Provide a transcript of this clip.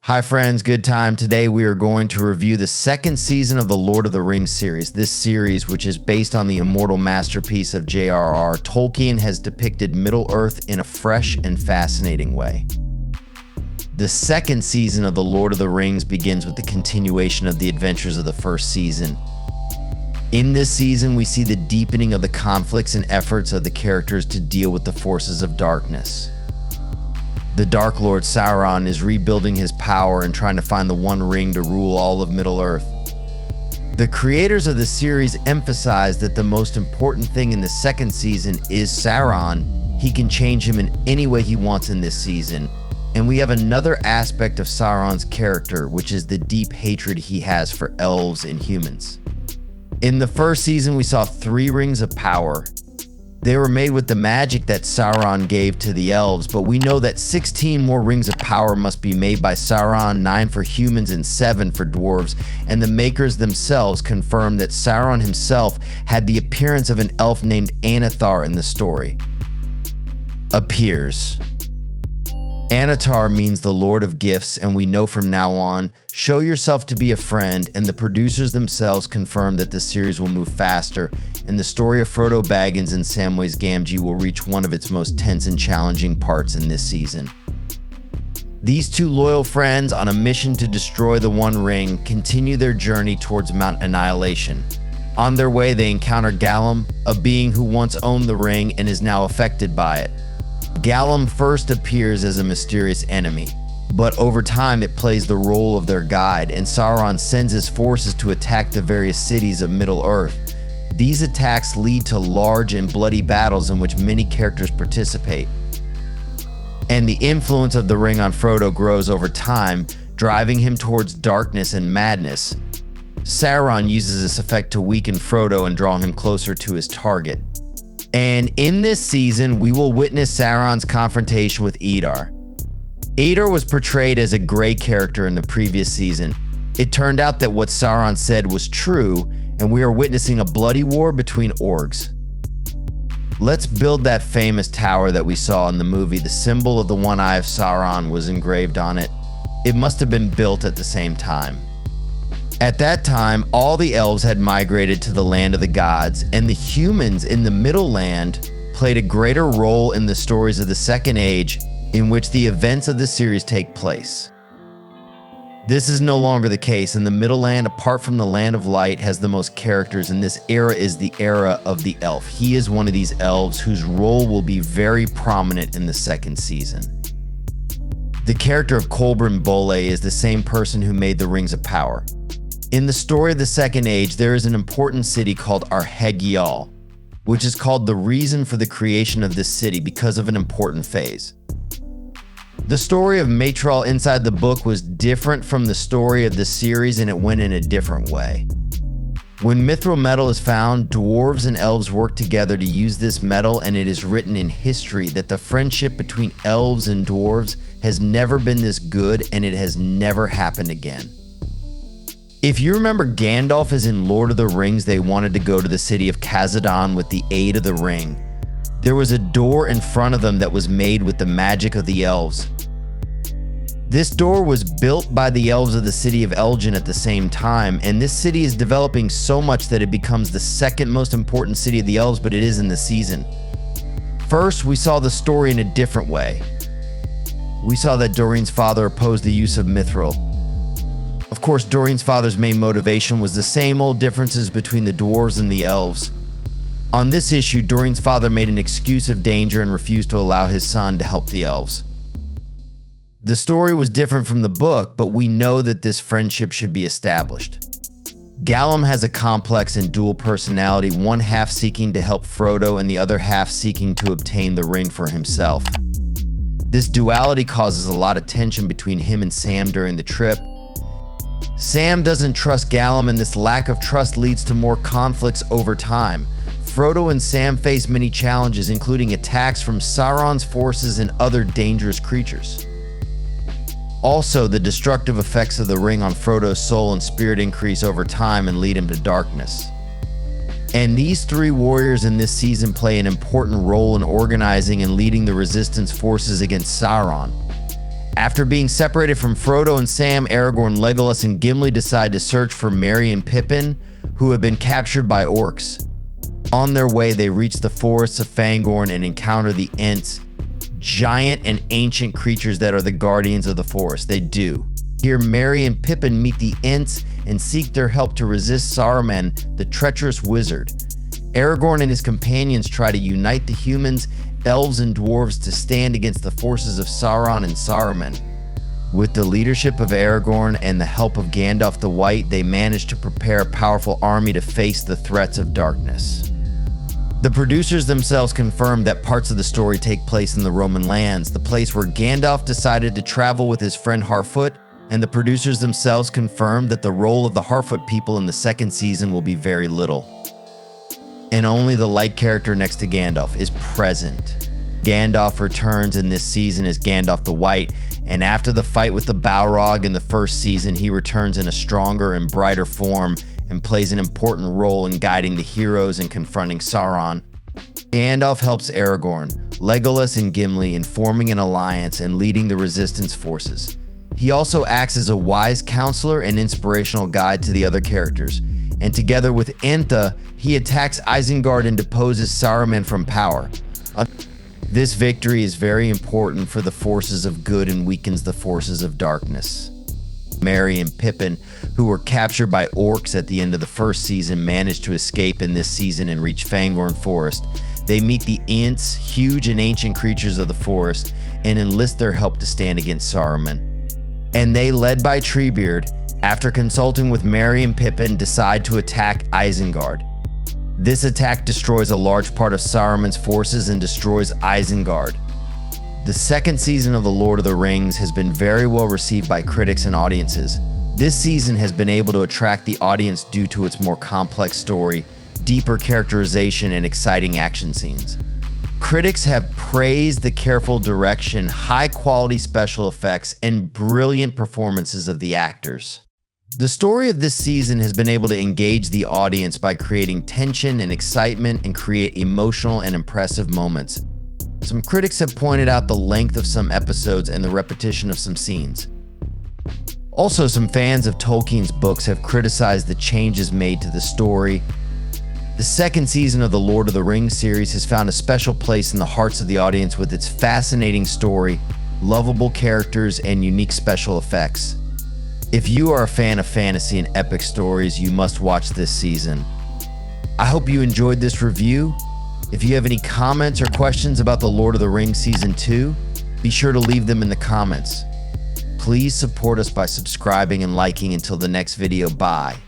Hi friends, good time. Today we are going to review the second season of the Lord of the Rings series. This series, which is based on the immortal masterpiece of J.R.R. Tolkien, has depicted Middle-earth in a fresh and fascinating way. The second season of the Lord of the Rings begins with the continuation of the adventures of the first season. In this season, we see the deepening of the conflicts and efforts of the characters to deal with the forces of darkness. The Dark Lord Sauron is rebuilding his power and trying to find the One Ring to rule all of Middle-earth. The creators of the series emphasize that the most important thing in the second season is Sauron. He can change him in any way he wants in this season. And we have another aspect of Sauron's character, which is the deep hatred he has for elves and humans. In the first season, we saw 3 rings of power. They were made with the magic that Sauron gave to the elves, but we know that 16 more rings of power must be made by Sauron, 9 for humans and 7 for dwarves, and the makers themselves confirm that Sauron himself had the appearance of an elf named Anathar in the story. Appears. Anatar means the Lord of Gifts, and we know from now on, show yourself to be a friend, and the producers themselves confirm that the series will move faster, and the story of Frodo Baggins and Samwise Gamgee will reach one of its most tense and challenging parts in this season. These 2 loyal friends on a mission to destroy the One Ring continue their journey towards Mount Annihilation. On their way, they encounter Gallum, a being who once owned the ring and is now affected by it. Gallum first appears as a mysterious enemy, but over time it plays the role of their guide, and Sauron sends his forces to attack the various cities of Middle-earth. These attacks lead to large and bloody battles in which many characters participate. And the influence of the ring on Frodo grows over time, driving him towards darkness and madness. Sauron uses this effect to weaken Frodo and draw him closer to his target. And in this season, we will witness Sauron's confrontation with Eadar. Eadar was portrayed as a gray character in the previous season. It turned out that what Sauron said was true, and we are witnessing a bloody war between orcs. Let's build that famous tower that we saw in the movie. The symbol of the one eye of Sauron was engraved on it. It must have been built at the same time. At that time, all the elves had migrated to the land of the gods, and the humans in the Middle Land played a greater role in the stories of the Second Age, in which the events of the series take place. This is no longer the case, and the Middle Land, apart from the Land of Light, has the most characters, and this era is the era of the elf. He is one of these elves whose role will be very prominent in the second season. The character of Colbrin Bole is the same person who made the Rings of Power. In the story of the Second Age, there is an important city called Arhegial, which is called the reason for the creation of this city because of an important phase. The story of Maetral inside the book was different from the story of the series, and it went in a different way. When mithril metal is found, dwarves and elves work together to use this metal, and it is written in history that the friendship between elves and dwarves has never been this good, and it has never happened again. If you remember, Gandalf is in Lord of the Rings. They wanted to go to the city of Khazad-dûm with the aid of the ring. There was a door in front of them that was made with the magic of the elves. This door was built by the elves of the city of Elgin at the same time, and this city is developing so much that it becomes the second most important city of the elves, but it is in the season. First, we saw the story in a different way. We saw that Dorian's father opposed the use of mithril. Of course, Dorian's father's main motivation was the same old differences between the dwarves and the elves. On this issue, Dorian's father made an excuse of danger and refused to allow his son to help the elves. The story was different from the book, but we know that this friendship should be established. Gallum has a complex and dual personality, one half seeking to help Frodo and the other half seeking to obtain the ring for himself. This duality causes a lot of tension between him and Sam during the trip. Sam doesn't trust Gallum, and this lack of trust leads to more conflicts over time. Frodo and Sam face many challenges, including attacks from Sauron's forces and other dangerous creatures. Also, the destructive effects of the ring on Frodo's soul and spirit increase over time and lead him to darkness. And these 3 warriors in this season play an important role in organizing and leading the resistance forces against Sauron. After being separated from Frodo and Sam, Aragorn, Legolas, and Gimli decide to search for Merry and Pippin, who have been captured by orcs. On their way, they reach the forests of Fangorn and encounter the Ents, giant and ancient creatures that are the guardians of the forest. They do. Here, Merry and Pippin meet the Ents and seek their help to resist Saruman, the treacherous wizard. Aragorn and his companions try to unite the humans, elves, and dwarves to stand against the forces of Sauron and Saruman. With the leadership of Aragorn and the help of Gandalf the White, they manage to prepare a powerful army to face the threats of darkness. The producers themselves confirmed that parts of the story take place in the Roman lands, the place where Gandalf decided to travel with his friend Harfoot, and the producers themselves confirmed that the role of the Harfoot people in the second season will be very little. And only the light character next to Gandalf is present. Gandalf returns in this season as Gandalf the White, and after the fight with the Balrog in the first season, he returns in a stronger and brighter form and plays an important role in guiding the heroes and confronting Sauron. Gandalf helps Aragorn, Legolas, and Gimli in forming an alliance and leading the resistance forces. He also acts as a wise counselor and inspirational guide to the other characters, and together with Enta, he attacks Isengard and deposes Saruman from power. This victory is very important for the forces of good and weakens the forces of darkness. Merry and Pippin, who were captured by orcs at the end of the first season, managed to escape in this season and reach Fangorn Forest. They meet the Ents, huge and ancient creatures of the forest, and enlist their help to stand against Saruman. And they, led by Treebeard, after consulting with Merry and Pippin, decide to attack Isengard. This attack destroys a large part of Saruman's forces and destroys Isengard. The second season of The Lord of the Rings has been very well received by critics and audiences. This season has been able to attract the audience due to its more complex story, deeper characterization, and exciting action scenes. Critics have praised the careful direction, high-quality special effects, and brilliant performances of the actors. The story of this season has been able to engage the audience by creating tension and excitement and create emotional and impressive moments. Some critics have pointed out the length of some episodes and the repetition of some scenes. Also, some fans of Tolkien's books have criticized the changes made to the story. The second season of the Lord of the Rings series has found a special place in the hearts of the audience with its fascinating story, lovable characters, and unique special effects. If you are a fan of fantasy and epic stories, you must watch this season. I hope you enjoyed this review. If you have any comments or questions about the Lord of the Rings Season 2, be sure to leave them in the comments. Please support us by subscribing and liking until the next video. Bye.